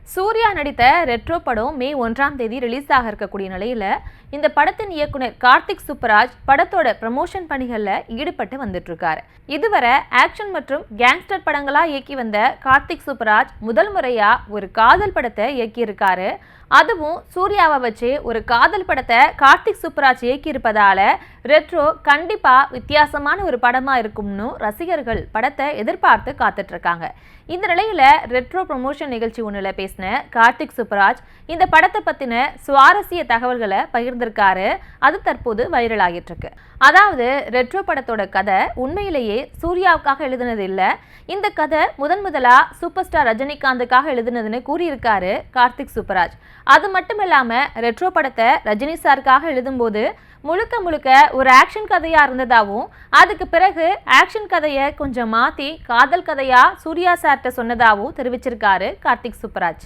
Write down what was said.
சூர்யா நடித்த ரெட்ரோ படம் மே 1ஆம் தேதி ரிலீஸ் ஆக இருக்கக்கூடிய நிலையில இந்த படத்தின் இயக்குனர் கார்த்திக் சுப்பராஜ் படத்தோட ப்ரமோஷன் பணிகள்ல ஈடுபட்டு வந்துட்டு இருக்காரு. இதுவரை ஆக்ஷன் மற்றும் கேங்ஸ்டர் படங்களா இயக்கி வந்த கார்த்திக் சுப்பராஜ் முதல் முறையா ஒரு காதல் படத்தை இயக்கியிருக்காரு. அதுவும் சூர்யாவை வச்சு ஒரு காதல் படத்தை கார்த்திக் சுப்பராஜ் இயக்கி இருப்பதால ரெட்ரோ கண்டிப்பா வித்தியாசமான ஒரு படமா இருக்கும்னு ரசிகர்கள் படத்தை எதிர்பார்த்து காத்துட்டு இருக்காங்க. இந்த நிலையில ரெட்ரோ ப்ரமோஷன் நிகழ்ச்சி ஒன்றுல பேசின கார்த்திக் சுப்பராஜ் இந்த படத்தை பத்தின சுவாரஸ்ய தகவல்களை பகிர்ந்திருக்காரு. அது தற்போது வைரல் ஆகிட்டு இருக்கு. அதாவது ரெட்ரோ படத்தோட கதை உண்மையிலேயே சூர்யாவுக்காக எழுதினது இல்ல, இந்த கதை முதலா சூப்பர் ஸ்டார் ரஜினிகாந்துக்காக எழுதினதுன்னு கூறியிருக்காரு கார்த்திக் சுப்பராஜ். அது மட்டும் இல்லாம ரெட்ரோ படத்தை ரஜினி சாருக்காக எழுதும்போது முழுக்க ஒரு ஆக்ஷன் கதையா இருந்ததாகவும் அதுக்கு பிறகு ஆக்ஷன் கதையை கொஞ்சம் மாத்தி காதல் கதையா சூர்யா சார்ட்ட சொன்னதாகவும் தெரிவிச்சிருக்காரு கார்த்திக் சுப்பராஜ்.